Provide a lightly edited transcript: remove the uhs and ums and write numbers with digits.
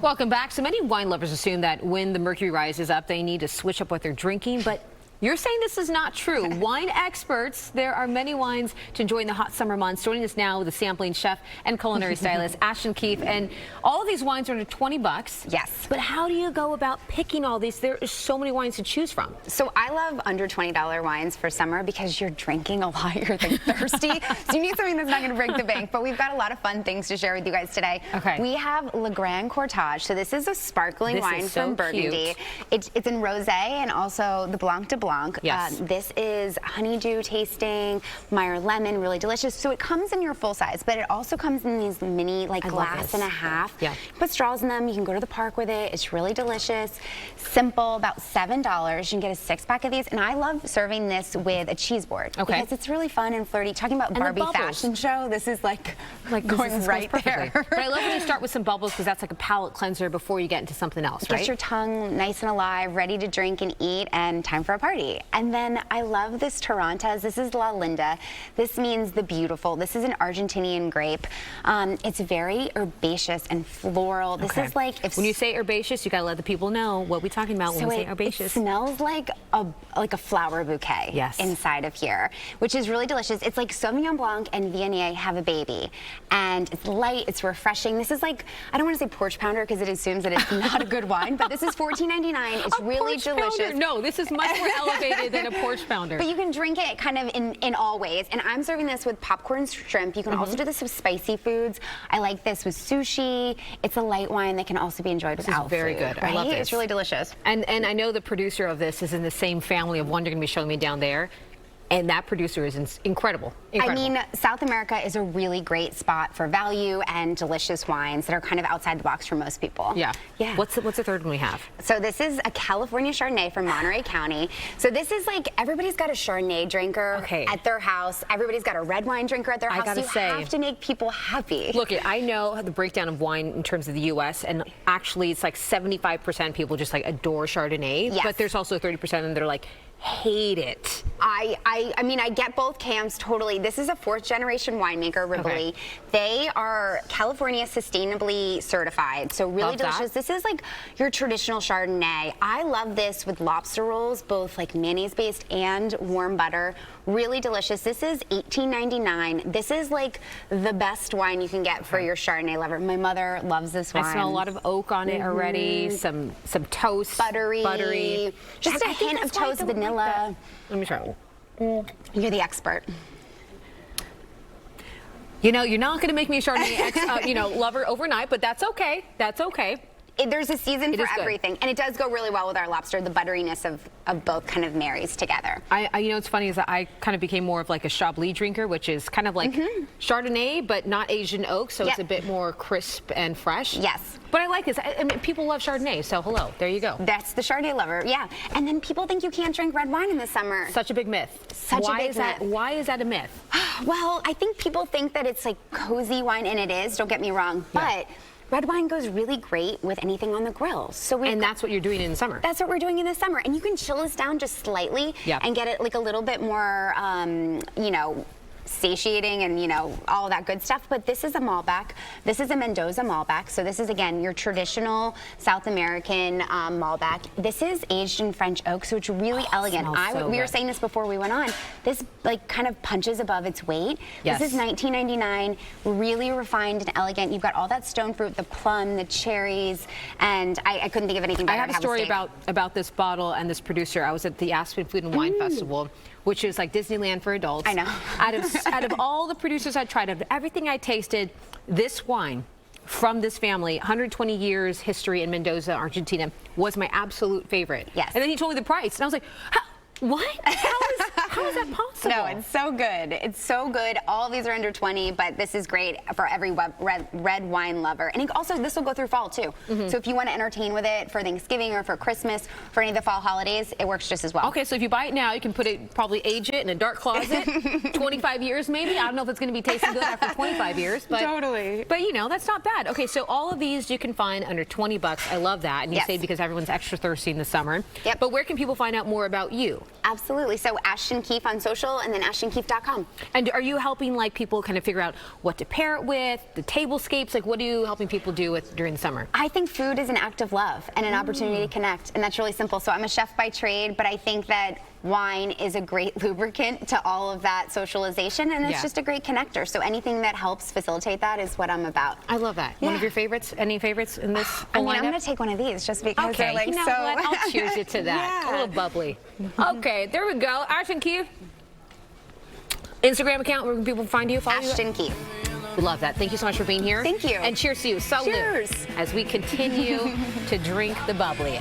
Welcome back. So many wine lovers assume that when the mercury rises up, they need to switch up what they're drinking, but you're saying this is not true. Wine experts, there are many wines to enjoy in the hot summer months. Joining us now with the sampling chef and culinary stylist, Ashton Keefe. And all of these wines are under 20 bucks. Yes. But how do you go about picking all these? There are so many wines to choose from. So I love under $20 wines for summer because you're drinking a lot, you're thirsty. So you need something that's not going to break the bank. But we've got a lot of fun things to share with you guys today. Okay. We have Le Grand Courtage. So this is a sparkling wine from Burgundy. It's in rosé and also the Blanc de Blanc. Yes. This is honeydew tasting, Meyer lemon, really delicious. So it comes in your full size, but it also comes in these mini, like glass and a half. Yeah. You put straws in them. You can go to the park with it. It's really delicious. Simple, about $7. You can get a 6-pack of these. And I love serving this with a cheese board. Okay. Because it's really fun and flirty. Talking about Barbie fashion show, this is like going right there. But I love when you start with some bubbles because that's like a palate cleanser before you get into something else, right? Get your tongue nice and alive, ready to drink and eat, and time for a party. And then I love this Torrontés. This is La Linda. This means the beautiful. This is an Argentinian grape. It's very herbaceous and floral. This is like when you say herbaceous, you gotta let the people know what we're talking about when we say herbaceous. It smells like a flower bouquet inside of here, which is really delicious. It's like Sauvignon Blanc and Viognier have a baby, and it's light. It's refreshing. This is like, I don't want to say porch pounder because it assumes that it's not a good wine, but this is $14.99. It's really delicious. Pounder. No, this is much more elevated than a porch pounder. But you can drink it kind of in all ways. And I'm serving this with popcorn shrimp. You can also do this with spicy foods. I like this with sushi. It's a light wine that can also be enjoyed without very food, good. Right? I love this. It's really delicious. And I know the producer of this is in the same family of one you're going to be showing me down there. And that producer is incredible. I mean, South America is a really great spot for value and delicious wines that are kind of outside the box for most people. Yeah. Yeah. What's the third one we have? So this is a California Chardonnay from Monterey County. So this is like, everybody's got a Chardonnay drinker at their house. Everybody's got a red wine drinker at their house. I gotta say, you have to make people happy. Look, I know the breakdown of wine in terms of the U.S. and actually it's like 75% people just like adore Chardonnay. Yes. But there's also 30% of them that are like, hate it. I mean, I get both camps totally. This is a 4th-generation winemaker, Rivoli. They are California sustainably certified, so really delicious. This is like your traditional Chardonnay. I love this with lobster rolls, both like mayonnaise-based and warm butter. Really delicious. This is $18.99. This is like the best wine you can get for your Chardonnay lover. My mother loves this wine. I smell a lot of oak on it already. Some toast. Buttery. Just a hint of toast, vanilla. Let me try. You're the expert. You know, you're not going to make me a Chardonnay lover overnight, but that's okay. That's okay. There's a season for everything, and it does go really well with our lobster. The butteriness of both kind of marries together. You know, what's funny is that I kind of became more of like a Chablis drinker, which is kind of like Chardonnay, but not Asian oak, so it's a bit more crisp and fresh. Yes. But I like this. I mean, people love Chardonnay, so hello, there you go. That's the Chardonnay lover, yeah. And then people think you can't drink red wine in the summer. Such a big myth. Such a big myth. Why is that a myth? Well, I think people think that it's like cozy wine, and it is, don't get me wrong, but red wine goes really great with anything on the grill. And that's what you're doing in the summer. That's what we're doing in the summer. And you can chill this down just slightly and get it like a little bit more, you know, satiating and, you know, all that good stuff. But this is a Malbec. This is a Mendoza Malbec. So this is, again, your traditional South American Malbec. This is aged in French oak, so it's really elegant. We were saying this before we went on. This, like, kind of punches above its weight. This is $19.99, really refined and elegant. You've got all that stone fruit, the plum, the cherries, and I couldn't think of anything better. I have a story about this bottle and this producer. I was at the Aspen Food and Wine Festival, which is like Disneyland for adults. I know. Out of all the producers I tried, out of everything I tasted, this wine from this family, 120 years history in Mendoza, Argentina, was my absolute favorite. Yes. And then he told me the price, and I was like, what? How is that possible? No, it's so good. It's so good. All of these are under 20, but this is great for every red wine lover. And also, this will go through fall, too. So if you want to entertain with it for Thanksgiving or for Christmas, for any of the fall holidays, it works just as well. Okay, so if you buy it now, you can probably age it in a dark closet, 25 years maybe. I don't know if it's going to be tasting good after 25 years. But, totally. But, you know, that's not bad. Okay, so all of these you can find under 20 bucks. I love that. And you say because everyone's extra thirsty in the summer. Yep. But where can people find out more about you? Absolutely. So Ashton Keefe on social, and then ashtonkeefe.com. And are you helping like people kind of figure out what to pair it with, the tablescapes? Like, what are you helping people do with during the summer? I think food is an act of love and an opportunity to connect, and that's really simple. So I'm a chef by trade, but I think that wine is a great lubricant to all of that socialization, and it's just a great connector. So anything that helps facilitate that is what I'm about. I love that. One of your favorites? Any favorites in this I mean, lineup? I'm going to take one of these just because they're like you know so. what? I'll cheers you to that. A little bubbly. Okay, there we go. Ashton Keefe. Instagram account where can people find you? Follow Ashton Keefe. We love that. Thank you so much for being here. Thank you. And cheers to you. Salud. Cheers. As we continue to drink the bubbly.